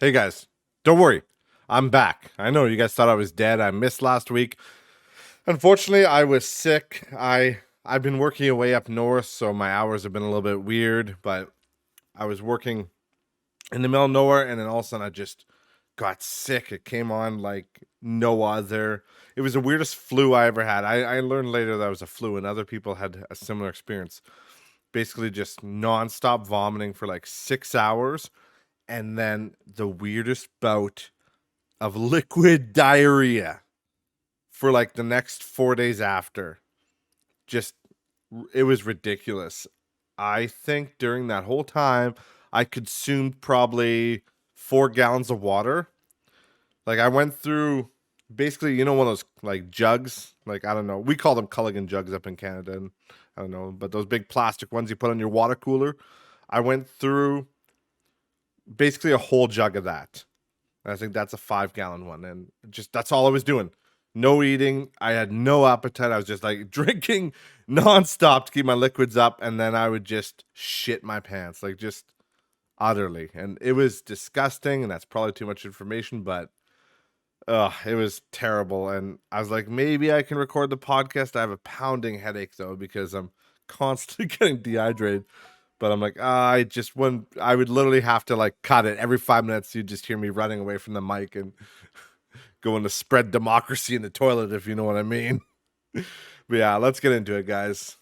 Hey guys, don't worry. I'm back. I know you guys thought I was dead. I missed last week. Unfortunately, I was sick. I've been working away up north, so my hours have been a little bit weird, but I was working in the middle of nowhere and then all of a sudden I just got sick. It came on like no other. It was the weirdest flu I ever had. I learned later that it was a flu and other people had a similar experience. Basically just nonstop vomiting for like 6 hours and then the weirdest bout of liquid diarrhea for like the next 4 days after. Just, it was ridiculous. I think during that whole time, I consumed probably 4 gallons of water. Like, I went through basically, one of those like jugs. Like, I don't know. We call them Culligan jugs up in Canada. And I don't know, but those big plastic ones you put on your water cooler. I went through basically a whole jug of that. I think that's a 5 gallon one. And just that's all I was doing. No eating. I had no appetite. I was just like drinking nonstop to keep my liquids up. And then I would just shit my pants, like just utterly. And it was disgusting. And that's probably too much information, but it was terrible. And I was like, maybe I can record the podcast. I have a pounding headache though, because I'm constantly getting dehydrated. But I'm like, I just wouldn't. I would literally have to like cut it every 5 minutes. You'd just hear me running away from the mic and going to spread democracy in the toilet, if you know what I mean. But yeah, let's get into it, guys.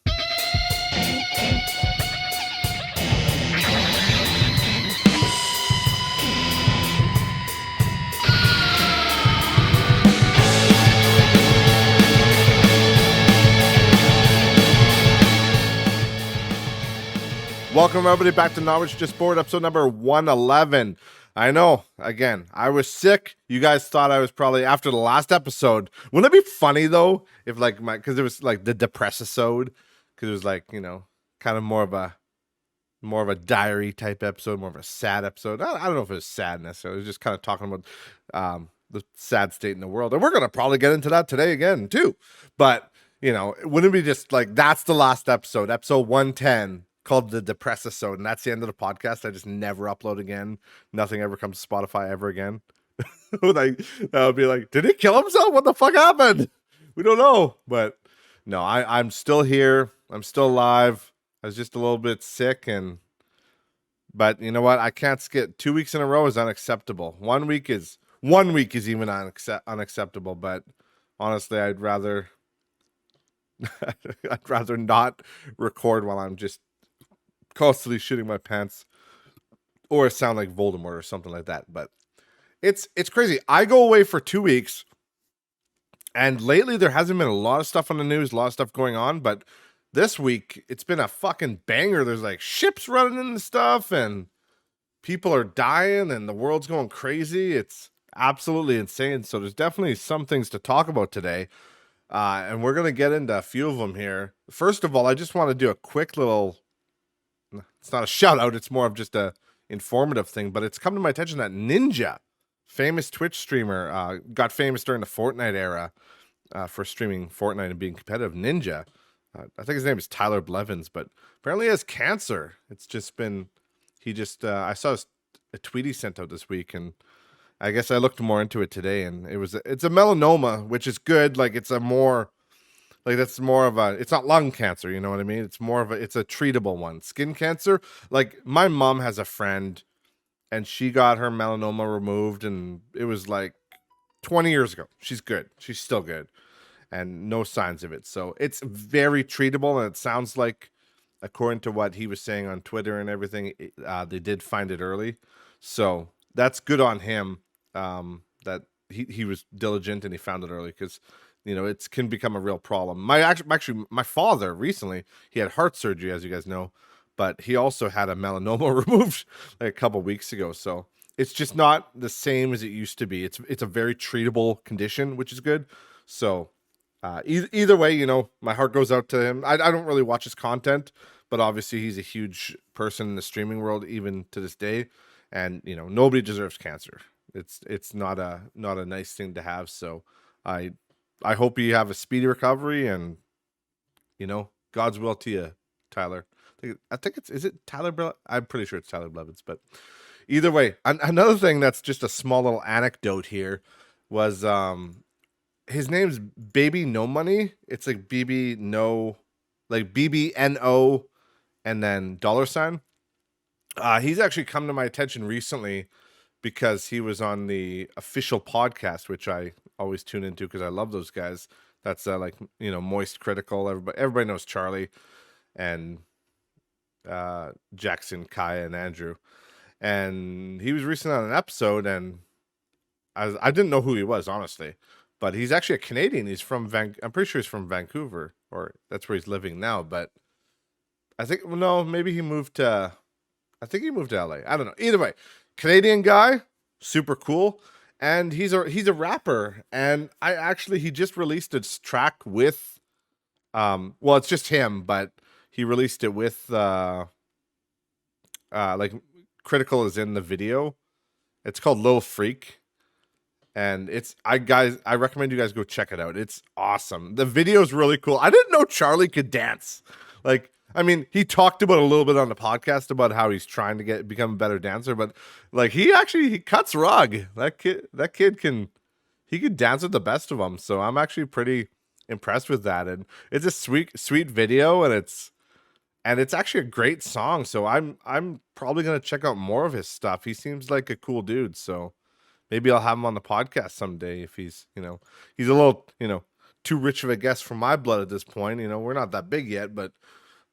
Welcome, everybody, back to Knowledge Just Bored, episode number 111. I know, again, I was sick. You guys thought I was probably after the last episode. Wouldn't it be funny, though, if like because it was like the depress episode, because it was like, kind of more of a diary type episode, more of a sad episode. I don't know if it was sad necessarily. It was just kind of talking about the sad state in the world. And we're going to probably get into that today again, too. But, wouldn't it be just like that's the last episode, episode 110, called the depress episode, and that's the end of the podcast. I just never upload again. Nothing ever comes to Spotify ever again. Like, that would be like, did he kill himself? What the fuck happened? We don't know. But no, I'm still here. I'm still alive. I was just a little bit sick, but you know what? I can't skip 2 weeks in a row is unacceptable. 1 week is even unacceptable. But honestly, I'd rather not record while I'm just constantly shitting my pants or sound like Voldemort or something like that. But it's crazy. I go away for 2 weeks, and lately there hasn't been a lot of stuff on the news, a lot of stuff going on, but this week it's been a fucking banger. There's like ships running into stuff and people are dying and the world's going crazy. It's absolutely insane. So there's definitely some things to talk about today. And we're going to get into a few of them here. First of all, I just want to do a quick little, it's not a shout out. It's more of just a informative thing, but it's come to my attention that Ninja, famous Twitch streamer, got famous during the Fortnite era for streaming Fortnite and being competitive. Ninja, I think his name is Tyler Blevins, but apparently he has cancer. It's just been, I saw a tweet he sent out this week, and I guess I looked more into it today, and it's a melanoma, which is good. Like it's not lung cancer, you know what I mean? It's a treatable one. Skin cancer, like my mom has a friend and she got her melanoma removed and it was like 20 years ago. She's good. She's still good and no signs of it. So it's very treatable, and it sounds like, according to what he was saying on Twitter and everything, they did find it early. So that's good on him, that he was diligent and he found it early, because it can become a real problem. My father recently, he had heart surgery, as you guys know, but he also had a melanoma removed like a couple weeks ago. So it's just not the same as it used to be. It's a very treatable condition, which is good. So either way, my heart goes out to him. I don't really watch his content, but obviously he's a huge person in the streaming world even to this day, and nobody deserves cancer. It's not a nice thing to have. So I hope you have a speedy recovery, and God's will to you, Tyler. I think is it Tyler? I'm pretty sure it's Tyler Blevins, but Either way, another thing that's just a small little anecdote here was his name's Baby No Money. It's like BB no, like BBNO and then dollar sign. He's actually come to my attention recently because he was on the official podcast, which I always tune into because I love those guys. That's like Moist Critical. Everybody knows Charlie and Jackson, Kaya, and Andrew. And he was recently on an episode, and I didn't know who he was, honestly, but he's actually a Canadian. He's from I'm pretty sure he's from Vancouver, or that's where he's living now. But I think no, maybe he moved to. I think he moved to LA. I don't know. Either way, Canadian guy, super cool, and he's a rapper. And he just released a track with, well, it's just him, but he released it with like Critical is in the video. It's called Lil Freak. And I recommend you guys go check it out. It's awesome. The video is really cool. I didn't know Charlie could dance. Like, I mean, he talked about a little bit on the podcast about how he's trying to become a better dancer, but like he cuts rug. That kid can dance with the best of them. So I'm actually pretty impressed with that. And it's a sweet video, and it's actually a great song. So I'm probably gonna check out more of his stuff. He seems like a cool dude. So maybe I'll have him on the podcast someday if he's a little, too rich of a guest for my blood at this point. We're not that big yet, but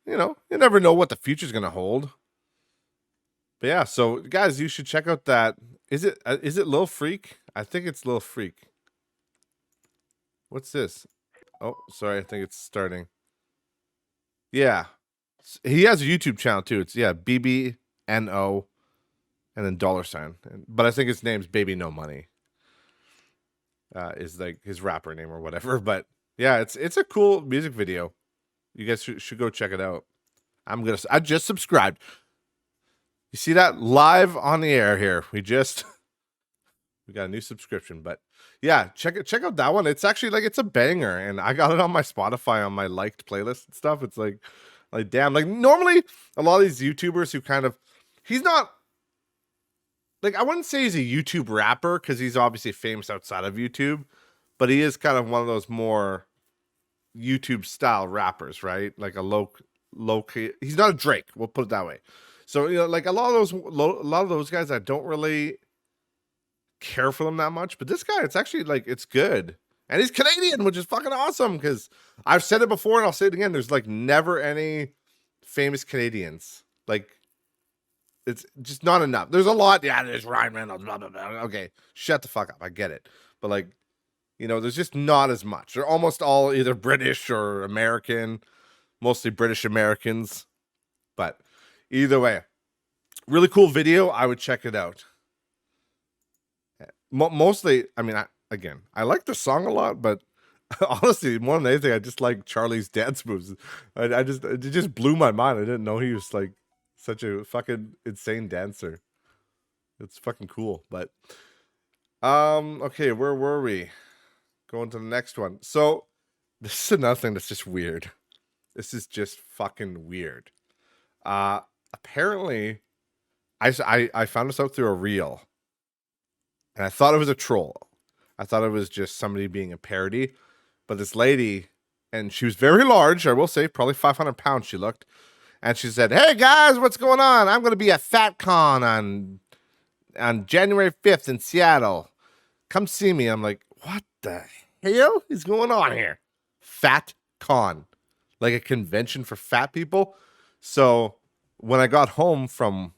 you never know what the future's going to hold. But yeah, so guys, you should check out that. Is it Lil Freak? I think it's Lil Freak. What's this? Oh, sorry. I think it's starting. Yeah. He has a YouTube channel too. It's BBNO and then dollar sign. But I think his name's Baby No Money. Is like his rapper name or whatever. But yeah, it's a cool music video. You guys should go check it out. I just subscribed. You see that live on the air here? We got a new subscription, but yeah, check out that one. It's actually it's a banger, and I got it on my Spotify on my liked playlist and stuff. It's like damn, like normally a lot of these YouTubers who he's not I wouldn't say he's a YouTube rapper because he's obviously famous outside of YouTube, but he is kind of one of those more YouTube style rappers, right? Like a low key. He's not a Drake. We'll put it that way. So like a lot of those guys, I don't really care for them that much. But this guy, it's actually it's good, and he's Canadian, which is fucking awesome. Because I've said it before, and I'll say it again. There's never any famous Canadians. It's just not enough. There's a lot. Yeah, there's Ryan Reynolds. Blah blah blah. Okay, shut the fuck up. I get it, but there's just not as much. They're almost all either British or American, mostly British Americans. But either way, really cool video. I would check it out. Mostly, I mean, I like the song a lot, but honestly, more than anything, I just like Charlie's dance moves. It just blew my mind. I didn't know he was such a fucking insane dancer. It's fucking cool. But okay, where were we? Going to the next one. So this is another thing that's just weird. This is just fucking weird. Apparently, I found this out through a reel, and I thought it was a troll. I thought it was just somebody being a parody, but this lady, and she was very large. I will say, probably 500 pounds. She looked, and she said, "Hey guys, what's going on? I'm going to be at Fatcon on January 5th in Seattle. Come see me." I'm like, what the hell is going on here? Fatcon, like a convention for fat people. So when I got home from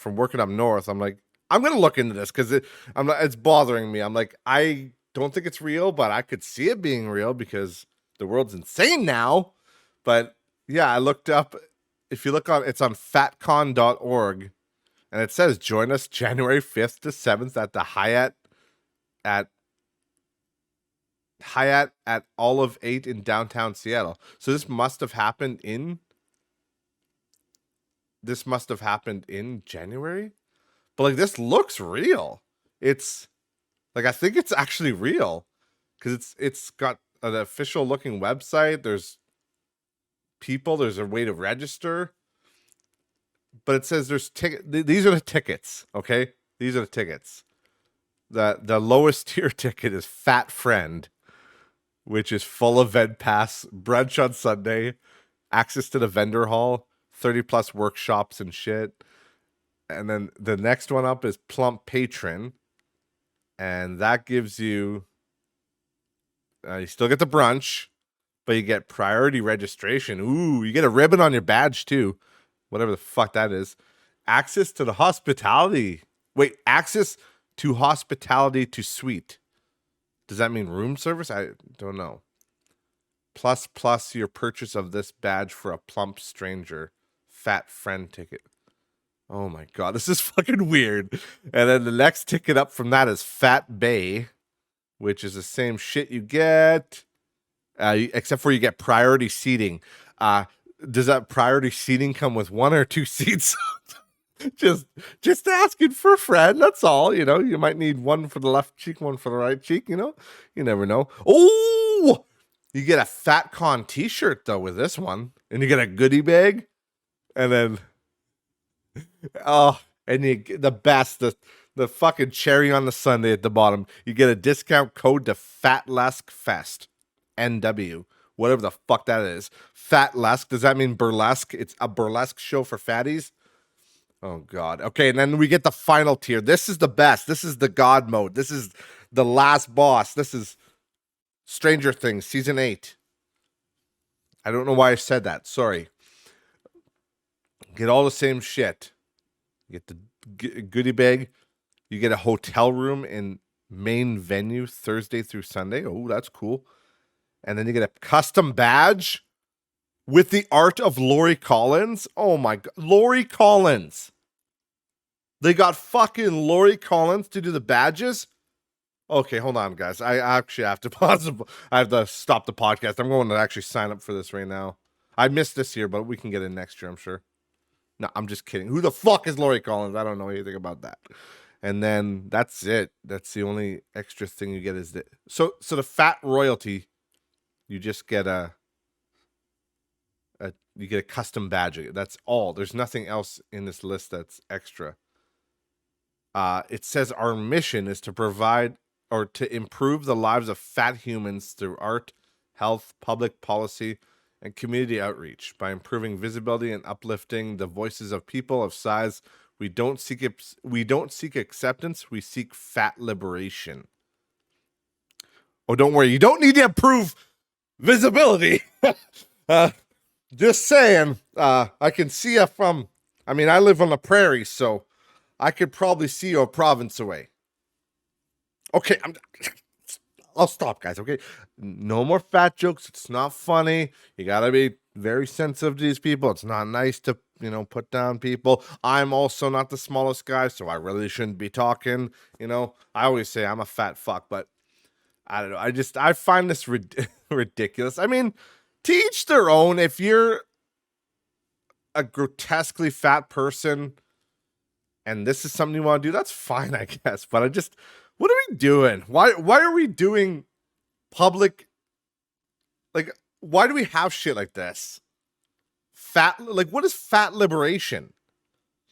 working up north, I'm like, I'm gonna look into this because it's bothering me. I'm like, I don't think it's real, but I could see it being real because the world's insane now. But yeah, I looked up. If you look it's on fatcon.org, and it says join us January 5th to 7th at the Hyatt at Olive 8 in downtown Seattle. So this must have happened in January. But this looks real. It's I think it's actually real because it's got an official looking website. There's people. There's a way to register. but it says there's these are the tickets, okay? These are the tickets. The lowest tier ticket is Fat Friend, which is full event pass, brunch on Sunday, access to the vendor hall, 30 plus workshops and shit. And then the next one up is Plump Patron, and that gives you you still get the brunch, but you get priority registration. Ooh, you get a ribbon on your badge too, whatever the fuck that is. Access to the hospitality. Wait, access to hospitality to suite. Does that mean room service? I don't know. Plus your purchase of this badge for a plump stranger. Fat friend ticket. Oh my god, this is fucking weird. And then the next ticket up from that is Fat Bay, which is the same shit you get, except for you get priority seating. Does that priority seating come with 1 or 2 seats? just asking for a friend. That's all. You know, you might need one for the left cheek, one for the right cheek. You know, you never know. Oh, you get a Fatcon T-shirt though with this one, and you get a goodie bag, and then oh, and the best, the fucking cherry on the sundae at the bottom. You get a discount code to Fatlesk Fest, NW, whatever the fuck that is. Fatlesk, does that mean burlesque? It's a burlesque show for fatties. Oh god. Okay, and then we get the final tier. This is the best. This is the god mode. This is the last boss. This is Stranger Things season 8. I don't know why I said that. Sorry. Get all the same shit. You get the goodie bag. You get a hotel room in main venue Thursday through Sunday. Oh, that's cool. And then you get a custom badge with the art of Lori Collins. Oh my god. Lori Collins. They got fucking Lori Collins to do the badges. Okay, hold on, guys. I actually have to pause. I have to stop the podcast. I'm going to actually sign up for this right now. I missed this year, but we can get in next year, I'm sure. No, I'm just kidding. Who the fuck is Lori Collins? I don't know anything about that. And then that's it. That's the only extra thing you get is that. So the fat royalty, you just get you get a custom badge. That's all. There's nothing else in this list that's extra. It says our mission is to provide or to improve the lives of fat humans through art, health, public policy, and community outreach by improving visibility and uplifting the voices of people of size. We don't seek acceptance. We seek fat liberation. Oh, don't worry. You don't need to improve visibility. Just saying. I can see you from. I mean, I live on the prairie, so I could probably see you a province away. Okay, I'll stop, guys, okay? No more fat jokes. It's not funny. You gotta be very sensitive to these people. It's not nice to, put down people. I'm also not the smallest guy, so I really shouldn't be talking. I always say I'm a fat fuck, but I don't know. I find this ridiculous. I mean, to each their own. If you're a grotesquely fat person and this is something you want to do, that's fine, I guess. But what are we doing? Why are we doing public? Like, why do we have shit like this? What is fat liberation?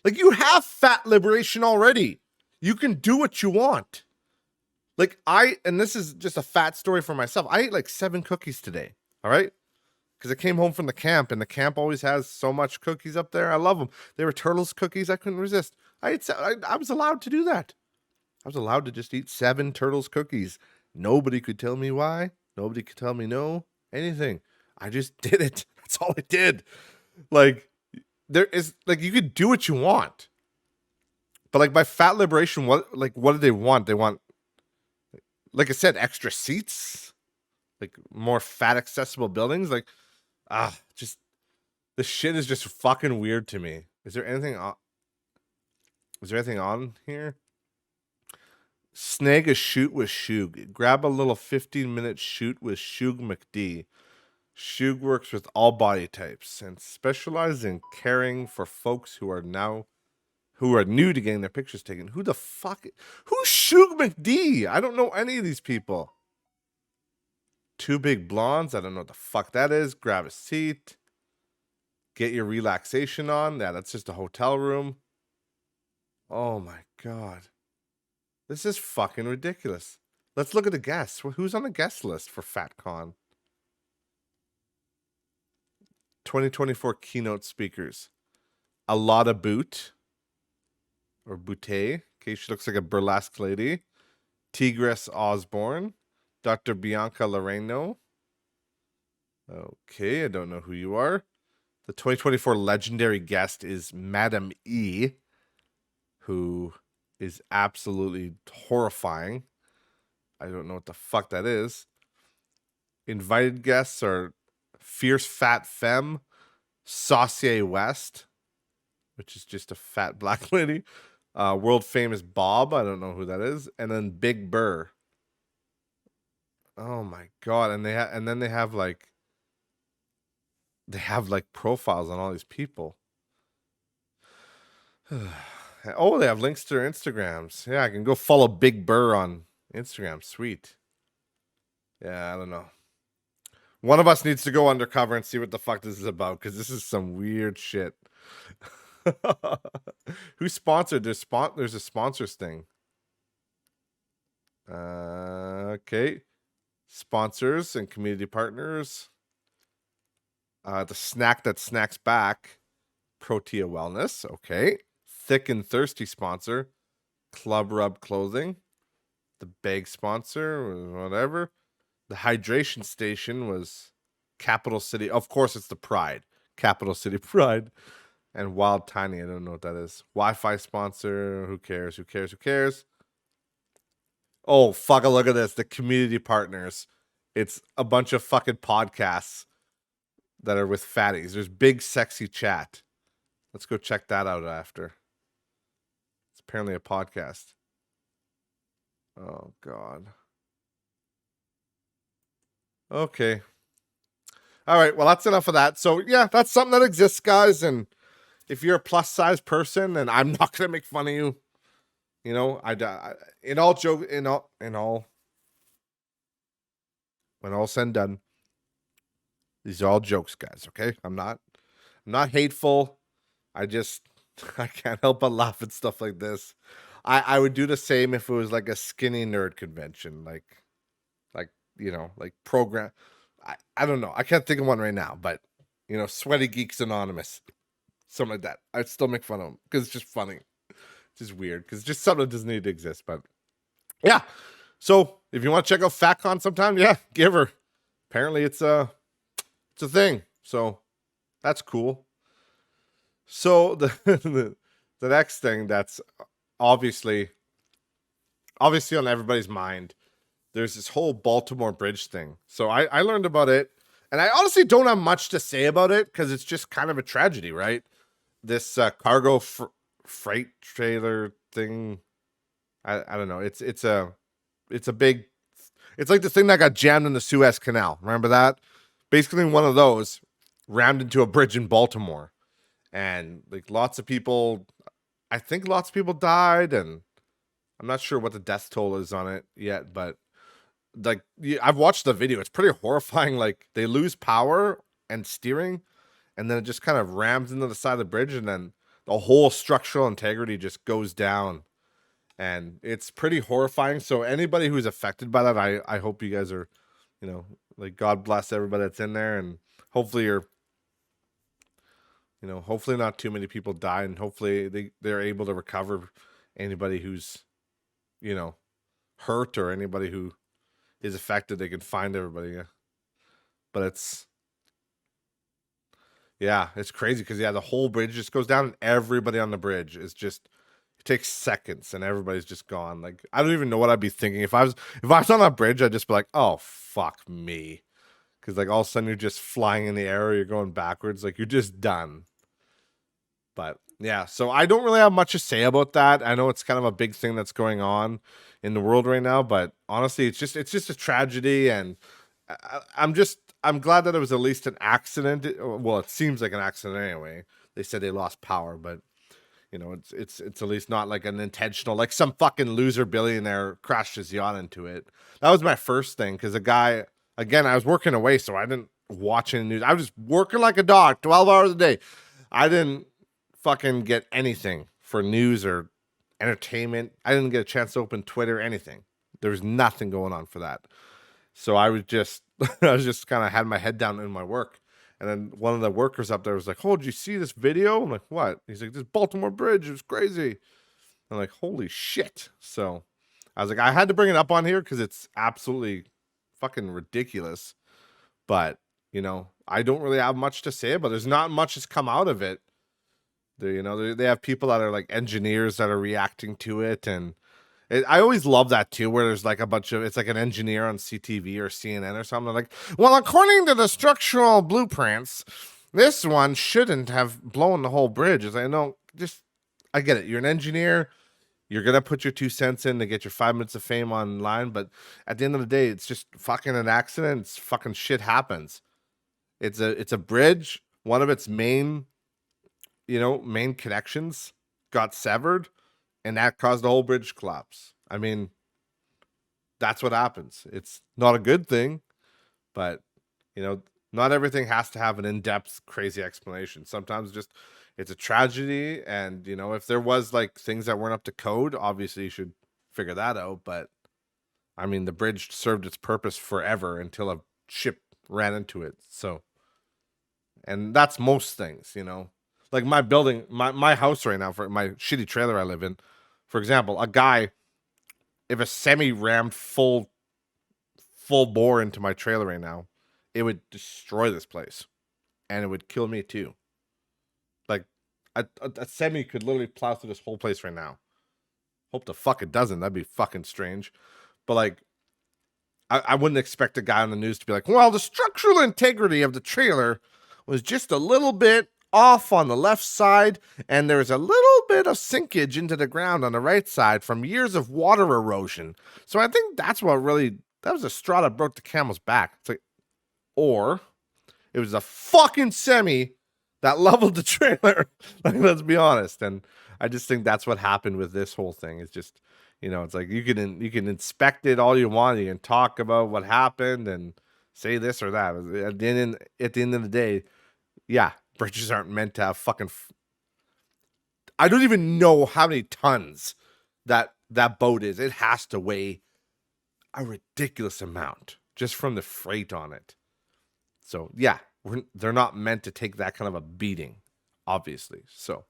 Like, you have fat liberation already. You can do what you want. Like, and this is just a fat story for myself. I ate like 7 cookies today. All right. Because I came home from the camp, and the camp always has so much cookies up there. I love them. They were Turtles cookies. I couldn't resist. I was allowed to do that. I was allowed to just eat 7 Turtles cookies. Nobody could tell me why. Nobody could tell me no. Anything. I just did it. That's all I did. Like, there is, like, you could do what you want. But, like, by fat liberation, what do they want? They want, like I said, extra seats? Like, more fat accessible buildings? Like, just, the shit is just fucking weird to me. Is there anything on here? Snag a shoot with Shug. Grab a little 15-minute shoot with Shug McD. Shug works with all body types and specializes in caring for folks who are new to getting their pictures taken. Who the fuck? Who's Shug McD? I don't know any of these people. 2 big blondes. I don't know what the fuck that is. Grab a seat. Get your relaxation on. Yeah, that's just a hotel room. Oh my God. This is fucking ridiculous. Let's look at the guests. Who's on the guest list for Fatcon? 2024 keynote speakers. A lot of boot. Or Boutte. Okay, she looks like a burlesque lady. Tigress Osborne. Dr. Bianca Loreno. Okay, I don't know who you are. The 2024 legendary guest is Madam E, who is absolutely horrifying. I don't know what the fuck that is. Invited guests are Fierce Fat Femme, Saucier West, which is just a fat black lady. World famous Bob, I don't know who that is, and then Big Burr. Oh my God! And then they have like profiles on all these people. Oh, they have links to their Instagrams. Yeah, I can go follow Big Burr on Instagram. Sweet. Yeah, I don't know. One of us needs to go undercover and see what the fuck this is about, because this is some weird shit. Who sponsored? There's a sponsors thing. Okay. Sponsors and community partners. The snack that snacks back. Protea Wellness. Okay. Thick and Thirsty sponsor. Club Rub Clothing. The bag sponsor, whatever. The hydration station was Capital City. Of course, it's the Pride. Capital City Pride. And Wild Tiny. I don't know what that is. Wi-Fi sponsor. Who cares? Who cares? Who cares? Oh, fuck, look at this. The community partners. It's a bunch of fucking podcasts that are with fatties. There's Big Sexy Chat. Let's go check that out after. It's apparently a podcast. Oh, God. Okay. All right. Well, that's enough of that. So, yeah, that's something that exists, guys. And if you're a plus size person, and I'm not going to make fun of you, you know, in all when all said and done, these are all jokes, guys. Okay. I'm not hateful. I can't help but laugh at stuff like this. I would do the same if it was like a skinny nerd convention, like program. I don't know. I can't think of one right now, but Sweaty Geeks Anonymous, something like that. I'd still make fun of them because it's just funny. It's just weird because it's just something that doesn't need to exist. But yeah. So if you want to check out Fatcon sometime, yeah, give her. Apparently it's a thing. So that's cool. So the next thing that's obviously on everybody's mind, there's this whole Baltimore bridge thing. So I learned about it, and I honestly don't have much to say about it because it's just kind of a tragedy, right? This cargo freight trailer thing. I don't know. It's a big. It's like the thing that got jammed in the Suez Canal. Remember that? Basically, one of those rammed into a bridge in Baltimore, and like lots of people. I think lots of people died, and I'm not sure what the death toll is on it yet, but like I've watched the video. It's pretty horrifying. Like they lose power and steering, and then it just kind of rams into the side of the bridge, and then the whole structural integrity just goes down. And it's pretty horrifying. So anybody who's affected by that, I hope you guys are, like God bless everybody that's in there, and hopefully hopefully not too many people die, and hopefully they're able to recover anybody who's, hurt, or anybody who is affected. They can find everybody. Yeah. But it's crazy because the whole bridge just goes down, and everybody on the bridge is just. It takes seconds and everybody's just gone. Like I don't even know what I'd be thinking if I was on that bridge. I'd just be like, "Oh fuck me," because like all of a sudden you're just flying in the air, or you're going backwards, like you're just done. But yeah, so I don't really have much to say about that. I know it's kind of a big thing that's going on in the world right now, but honestly, it's just a tragedy, and I'm glad that it was at least an accident. Well, it seems like an accident anyway. They said they lost power, but. It's at least not like an intentional, like some fucking loser billionaire crashed his yacht into it. That was my first thing, because a guy, again, I was working away, so I didn't watching the news. I was just working like a dog 12 hours a day. I didn't fucking get anything for news or entertainment. I didn't get a chance to open Twitter, anything. There was nothing going on for that. So I was just, I was just kind of had my head down in my work. And then one of the workers up there was like, "Oh, did you see this video?" I'm like, "What?" He's like, "This Baltimore bridge, it was crazy." I'm like, "Holy shit." So I was like, I had to bring it up on here because it's absolutely fucking ridiculous. But, I don't really have much to say, but there's not much that's come out of it. They have people that are like engineers that are reacting to it. And I always love that too, where there's like it's like an engineer on CTV or CNN or something. Like, well, according to the structural blueprints, this one shouldn't have blown the whole bridge. It's like, no, I get it. You're an engineer. You're going to put your 2 cents in to get your 5 minutes of fame online. But at the end of the day, it's just fucking an accident. It's fucking shit happens. It's a bridge. One of its main connections got severed, and that caused the whole bridge collapse. I mean, that's what happens. It's not a good thing, but not everything has to have an in-depth, crazy explanation. Sometimes it's a tragedy, and if there was like things that weren't up to code, obviously you should figure that out. But I mean, the bridge served its purpose forever until a ship ran into it. So, and that's most things, like my building, my house right now, for my shitty trailer I live in, for example, if a semi rammed full bore into my trailer right now, it would destroy this place, and it would kill me too. Like a semi could literally plow through this whole place right now. Hope the fuck it doesn't. That'd be fucking strange. But like, I wouldn't expect a guy on the news to be like, "Well, the structural integrity of the trailer was just a little bit off on the left side, and there's a little bit of sinkage into the ground on the right side from years of water erosion. So I think that was a straw that broke the camel's back." It's like, or it was a fucking semi that leveled the trailer. Like, let's be honest. And I just think that's what happened with this whole thing. It's just, it's like you can inspect it all you want. You can talk about what happened and say this or that. At the end of the day, yeah, bridges aren't meant to have fucking. I don't even know how many tons that boat is. It has to weigh a ridiculous amount just from the freight on it. So yeah, they're not meant to take that kind of a beating, obviously. So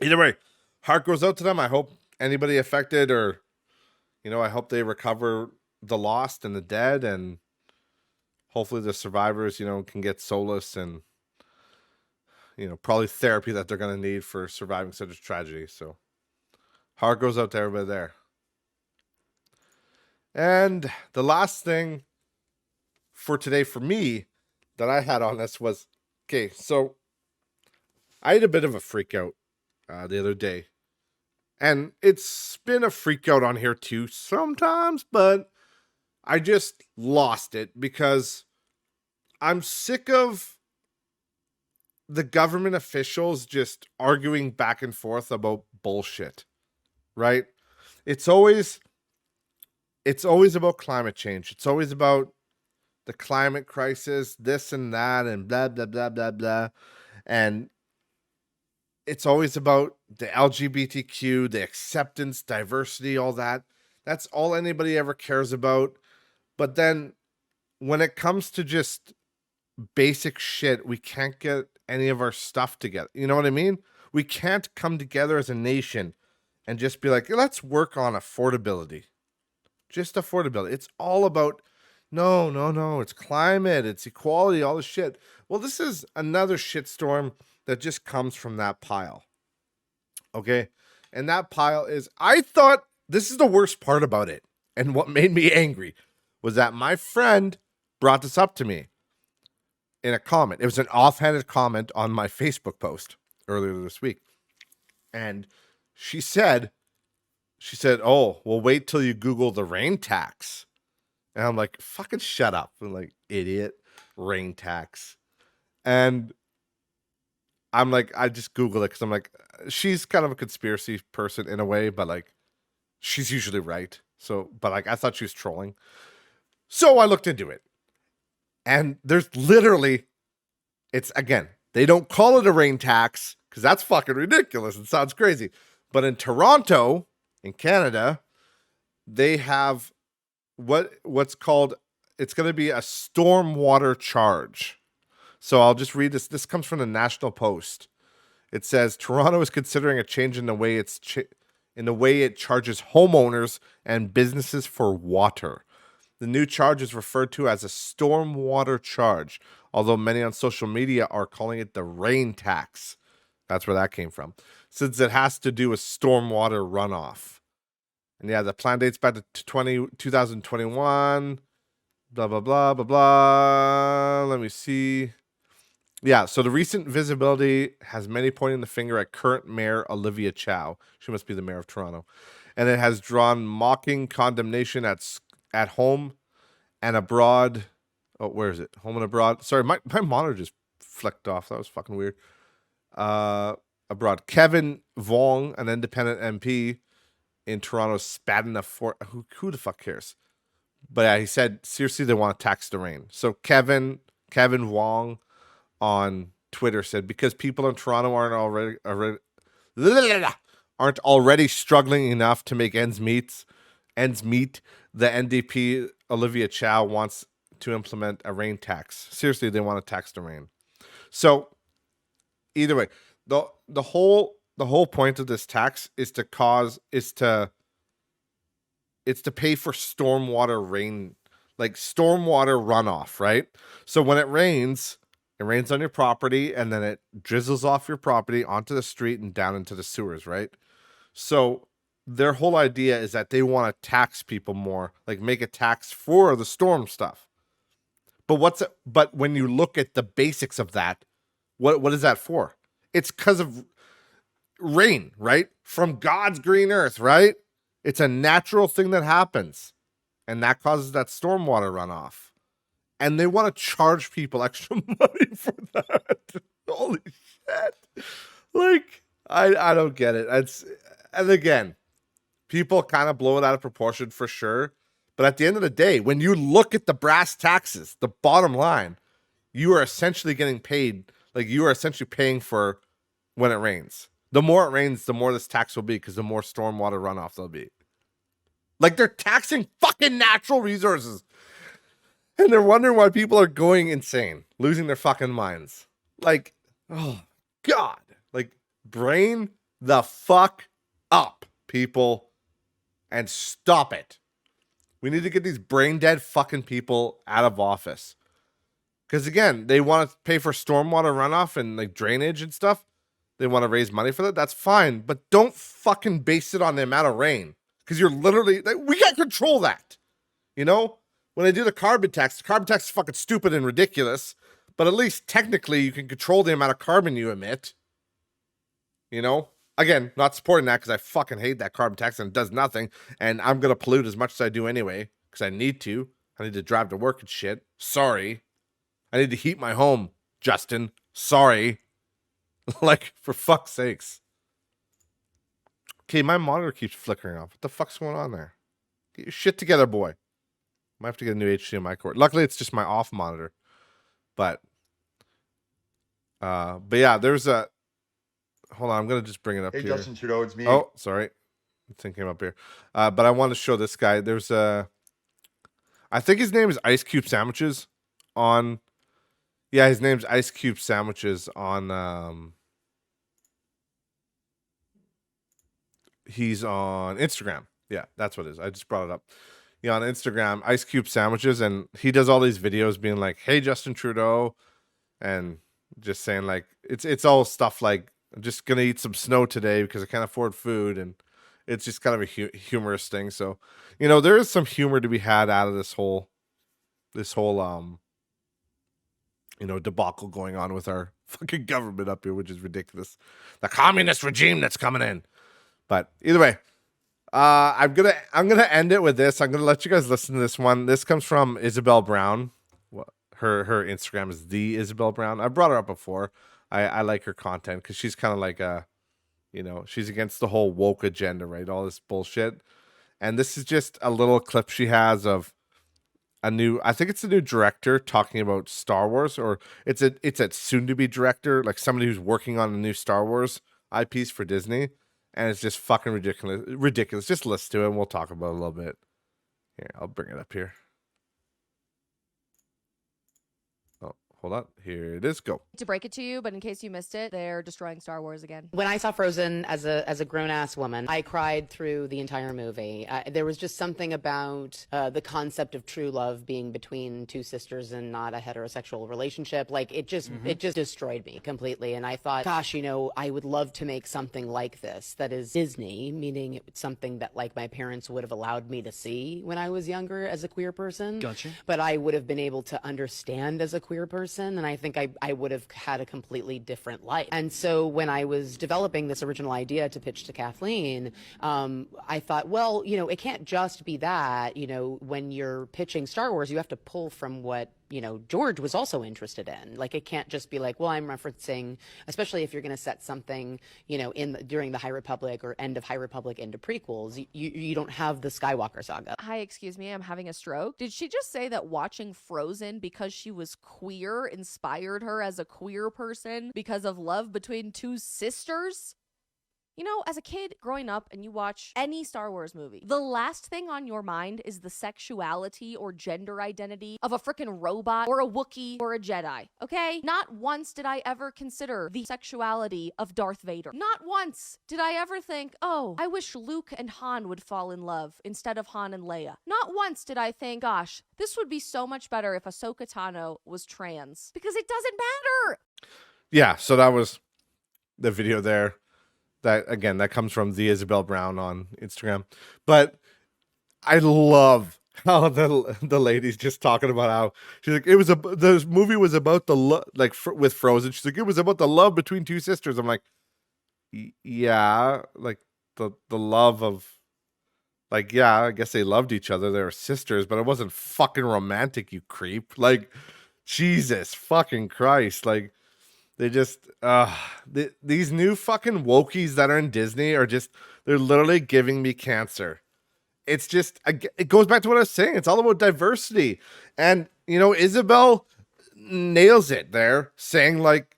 either way, heart goes out to them. I hope anybody affected, or I hope they recover the lost and the dead, and hopefully the survivors, can get solace and probably therapy that they're going to need for surviving such a tragedy. So heart goes out to everybody there. And the last thing for today for me that I had on this was, okay, so I had a bit of a freak out the other day. And it's been a freak out on here too sometimes, but I just lost it because I'm sick of the government officials just arguing back and forth about bullshit, right? It's always about climate change. It's always about the climate crisis, this and that, and blah, blah, blah, blah, blah. And it's always about the LGBTQ, the acceptance, diversity, all that. That's all anybody ever cares about. But then when it comes to just basic shit, we can't get any of our stuff together. You know what I mean? We can't come together as a nation and just be like, let's work on affordability. Just affordability. It's all about, no, it's climate, it's equality, all this shit. Well, this is another shitstorm that just comes from that pile. Okay? And that pile is, I thought, this is the worst part about it. And what made me angry was that my friend brought this up to me in a comment. It was an offhanded comment on my Facebook post earlier this week. And she said, "Oh, well, wait till you Google the rain tax." And I'm like, fucking shut up. I'm like, idiot, rain tax. And I'm like, I just Googled it because I'm like, she's kind of a conspiracy person in a way, but like, she's usually right. So, but like, I thought she was trolling. So I looked into it. And there's literally, it's again, they don't call it a rain tax because that's fucking ridiculous. It sounds crazy. But in Toronto, in Canada, they have what's called, it's going to be a stormwater charge. So I'll just read this. This comes from the National Post. It says Toronto is considering a change in the way it charges homeowners and businesses for water. The new charge is referred to as a stormwater charge, although many on social media are calling it the rain tax. That's where that came from, since it has to do with stormwater runoff. And yeah, the plan dates back to 2021. Blah, blah, blah, blah, blah. Let me see. Yeah, so the recent visibility has many pointing the finger at current Mayor Olivia Chow. She must be the mayor of Toronto. And it has drawn mocking condemnation at home and abroad. Oh, where is it? Home and abroad. Sorry, my monitor just flicked off. That was fucking weird. Abroad. Kevin Vuong, an independent MP in Toronto, spat in the fort. Who the fuck cares? But yeah, he said, seriously, they want to tax the rain. So Kevin Vuong on Twitter said, because people in Toronto aren't already struggling enough to make ends meet, the NDP Olivia Chow wants to implement a rain tax. Seriously, they want to tax the rain. So either way, the whole point of this tax is to pay for stormwater rain, like stormwater runoff, right? So when it rains on your property and then it drizzles off your property onto the street and down into the sewers, right? So their whole idea is that they want to tax people more, like make a tax for the storm stuff. But when you look at the basics of that, what is that for? It's because of rain, right? From God's green earth, right? It's a natural thing that happens, and that causes that stormwater runoff. And they want to charge people extra money for that. Holy shit. Like, I don't get it. And again, people kind of blow it out of proportion for sure. But at the end of the day, when you look at the brass taxes, the bottom line, you are essentially getting paid. Like, you are essentially paying for when it rains. The more it rains, the more this tax will be, because the more stormwater runoff there'll be. Like, they're taxing fucking natural resources. And they're wondering why people are going insane, losing their fucking minds. Like, oh, God. Like, brain the fuck up, people, and stop it. We need to get these brain dead fucking people out of office. Because, again, they want to pay for stormwater runoff and, like, drainage and stuff. They want to raise money for that. That's fine. But don't fucking base it on the amount of rain. Because you're literally, like, we can't control that. You know? When they do the carbon tax is fucking stupid and ridiculous. But at least technically you can control the amount of carbon you emit. You know? Again, not supporting that because I fucking hate that carbon tax and it does nothing. And I'm going to pollute as much as I do anyway. Because I need to. I need to drive to work and shit. Sorry. I need to heat my home, Justin. Sorry. Like, for fuck's sakes. Okay, my monitor keeps flickering off. What the fuck's going on there? Get your shit together, boy. Might have to get a new HDMI cord. Luckily, it's just my off monitor. But yeah, there's a... Hold on, I'm going to just bring it up here. Hey, Justin Trudeau, it's me. Oh, sorry. The thing came up here. But I want to show this guy. There's a... I think his name is Ice Cube Sandwiches on... Yeah, his name's Ice Cube Sandwiches on... He's on Instagram. Yeah, that's what it is. I just brought it up. Yeah, on Instagram, Ice Cube Sandwiches, and he does all these videos being like, "Hey, Justin Trudeau," and just saying like, it's all stuff like, "I'm just gonna eat some snow today because I can't afford food," and it's just kind of a humorous thing. So, you know, there is some humor to be had out of this whole you know, debacle going on with our fucking government up here, which is ridiculous. The communist regime that's coming in. But either way, I'm gonna end it with this. I'm gonna let you guys listen to this one. This comes from Isabel Brown. Her Instagram is the Isabel Brown. I brought her up before. I like her content because she's kind of like you know, she's against the whole woke agenda, right? All this bullshit. And this is just a little clip she has of I think it's a new director talking about Star Wars, or it's a soon to be director, like somebody who's working on a new Star Wars IPs for Disney, and it's just fucking ridiculous. Just listen to it and we'll talk about it a little bit. Here, I'll bring it up here. Oh, hold on. Here it is. Go. To break it to you, but in case you missed it, they're destroying Star Wars again. When I saw Frozen as a grown-ass woman, I cried through the entire movie. There was just something about the concept of true love being between two sisters and not a heterosexual relationship. Like, it just destroyed me completely. And I thought, gosh, you know, I would love to make something like this that is Disney, meaning it's something that, like, my parents would have allowed me to see when I was younger as a queer person. Gotcha. But I would have been able to understand as a queer person, and I think I would have had a completely different life. And so when I was developing this original idea to pitch to Kathleen, I thought, well, you know, it can't just be that. You know, when you're pitching Star Wars, you have to pull from what, you know, George was also interested in. Like, it can't just be like, well, I'm referencing, especially if you're going to set something, you know, during the High Republic or end of High Republic into prequels, you don't have the Skywalker saga. Hi, excuse me, I'm having a stroke. Did she just say that watching Frozen because she was queer inspired her as a queer person because of love between two sisters? You know, as a kid growing up and you watch any Star Wars movie, the last thing on your mind is the sexuality or gender identity of a freaking robot or a Wookiee or a Jedi, okay? Not once did I ever consider the sexuality of Darth Vader. Not once did I ever think, oh, I wish Luke and Han would fall in love instead of Han and Leia. Not once did I think, gosh, this would be so much better if Ahsoka Tano was trans. Because it doesn't matter! Yeah, so that was the video there. That, again, that comes from the Isabel Brown on Instagram. But I love how the lady's just talking about how she's like, the movie was about the with Frozen. She's like, it was about the love between two sisters. I'm like, yeah, like the love of, like, yeah, I guess they loved each other. They were sisters, but it wasn't fucking romantic, you creep. Like, Jesus fucking Christ. Like, they just, these new fucking wokies that are in Disney are just, they're literally giving me cancer. It's just, it goes back to what I was saying. It's all about diversity. And, you know, Isabel nails it there, saying, like,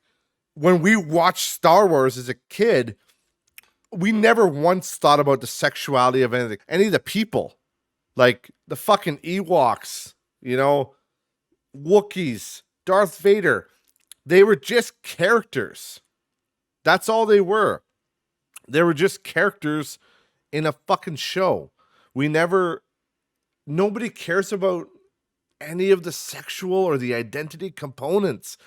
when we watched Star Wars as a kid, we never once thought about the sexuality of any of the people. Like, the fucking Ewoks, you know, Wookiees, Darth Vader. They were just characters. That's all they were. They were just characters in a fucking show. Nobody cares about any of the sexual or the identity components.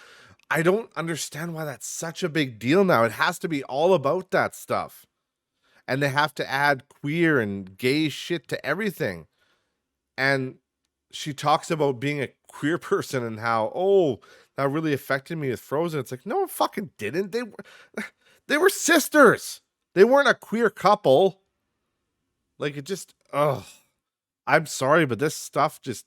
I don't understand why that's such a big deal now. It has to be all about that stuff. And they have to add queer and gay shit to everything. And she talks about being a queer person and how, oh, that really affected me with Frozen. It's like, no, it fucking didn't. They were sisters. They weren't a queer couple. Like, it just, I'm sorry, but this stuff just,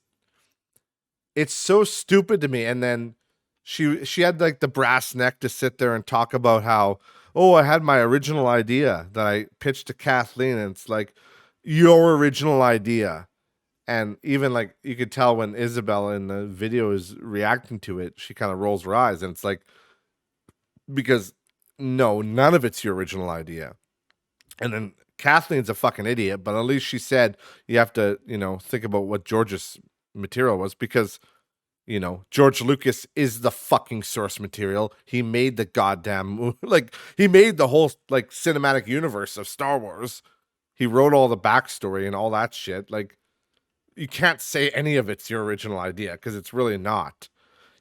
it's so stupid to me. And then she had like the brass neck to sit there and talk about how, oh, I had my original idea that I pitched to Kathleen, and it's like, your original idea. And even, like, you could tell when Isabel in the video is reacting to it, she kind of rolls her eyes. And it's like, because no, none of it's your original idea. And then Kathleen's a fucking idiot, but at least she said you have to, you know, think about what George's material was, because, you know, George Lucas is the fucking source material. He made the goddamn, like, he made the whole, like, cinematic universe of Star Wars. He wrote all the backstory and all that shit. Like, you can't say any of it's your original idea, because it's really not.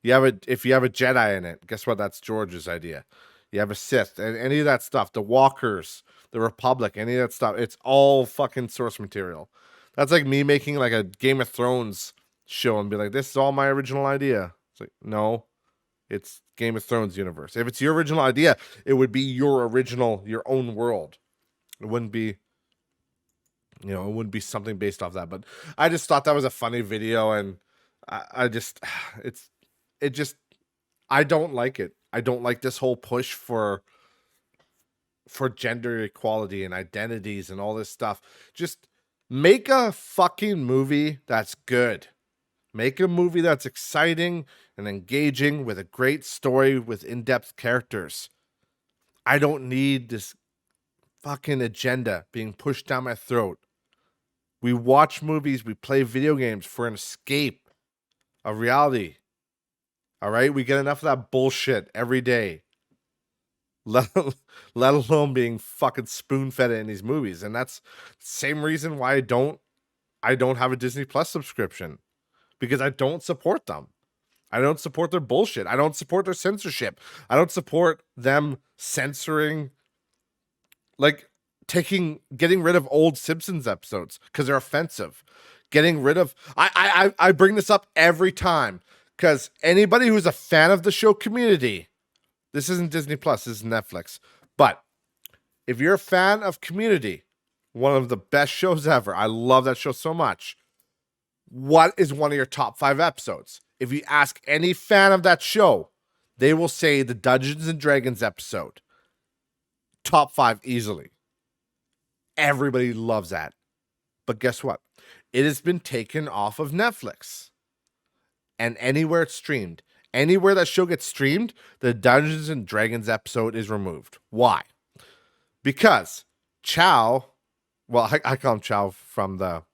If you have a Jedi in it, guess what? That's George's idea. You have a Sith, and any of that stuff, the Walkers, the Republic, any of that stuff, it's all fucking source material. That's like me making like a Game of Thrones show and be like, this is all my original idea. It's like, no, it's Game of Thrones universe. If it's your original idea, it would be your own world. It wouldn't be, you know, it wouldn't be something based off that. But I just thought that was a funny video, and I don't like it. I don't like this whole push for gender equality and identities and all this stuff. Just make a fucking movie that's good. Make a movie that's exciting and engaging with a great story with in-depth characters. I don't need this fucking agenda being pushed down my throat. We watch movies, we play video games for an escape of reality. All right? We get enough of that bullshit every day. Let alone being fucking spoon-fed in these movies. And that's the same reason why I don't have a Disney Plus subscription. Because I don't support them. I don't support their bullshit. I don't support their censorship. I don't support them censoring, like getting rid of old Simpsons episodes because they're offensive. Getting rid of, I bring this up every time because anybody who's a fan of the show Community, this isn't Disney Plus, this is Netflix. But if you're a fan of Community, one of the best shows ever, I love that show so much. What is one of your top 5 episodes? If you ask any fan of that show, they will say the Dungeons and Dragons episode. Top 5 easily. Everybody loves that. But guess what? It has been taken off of Netflix. And anywhere it's streamed, anywhere that show gets streamed, the Dungeons and Dragons episode is removed. Why? Because Chow, well, I call him Chow from the...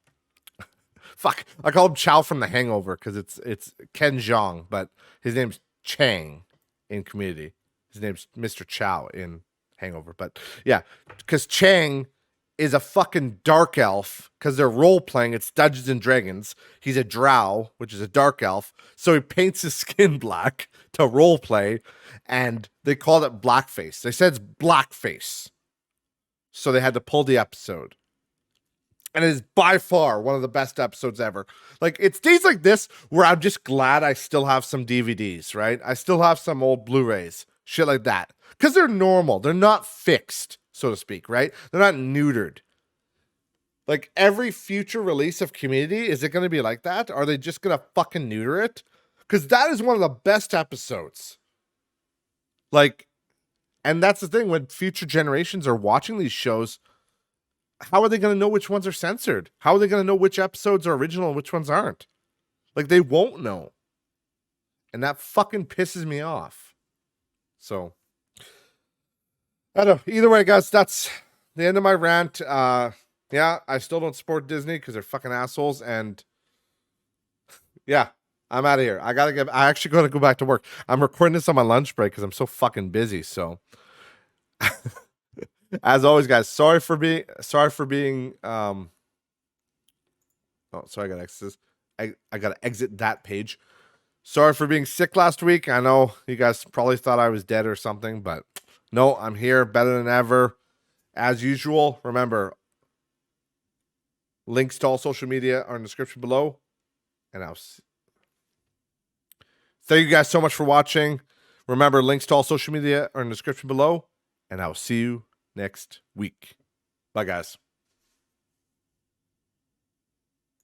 Fuck, I call him Chow from The Hangover because it's Ken Jeong, but his name's Chang in Community. His name's Mr. Chow in Hangover. But yeah, because Chang is a fucking dark elf because they're role-playing. It's Dungeons and Dragons. He's a drow, which is a dark elf. So he paints his skin black to role-play, and they called it blackface. They said it's blackface. So they had to pull the episode. And it is by far one of the best episodes ever. Like, it's days like this where I'm just glad I still have some DVDs, right? I still have some old Blu-rays, shit like that. Because they're normal. They're not fixed, so to speak, right? They're not neutered. Like, every future release of Community, is it going to be like that? Are they just going to fucking neuter it? Because that is one of the best episodes. Like, and that's the thing, when future generations are watching these shows, how are they going to know which ones are censored? How are they going to know which episodes are original and which ones aren't? Like, they won't know. And that fucking pisses me off. So, I don't know. Either way, guys, that's the end of my rant. Yeah, I still don't support Disney because they're fucking assholes. And yeah, I'm out of here. I actually got to go back to work. I'm recording this on my lunch break because I'm so fucking busy. So, as always, guys, sorry for being oh, sorry, I gotta exit this. I gotta exit that page. Sorry for being sick last week. I know you guys probably thought I was dead or something, but no, I'm here, better than ever. As usual, remember, links to all social media are in the description below. And thank you guys so much for watching. Remember, links to all social media are in the description below. And I'll see you next week. Bye, guys.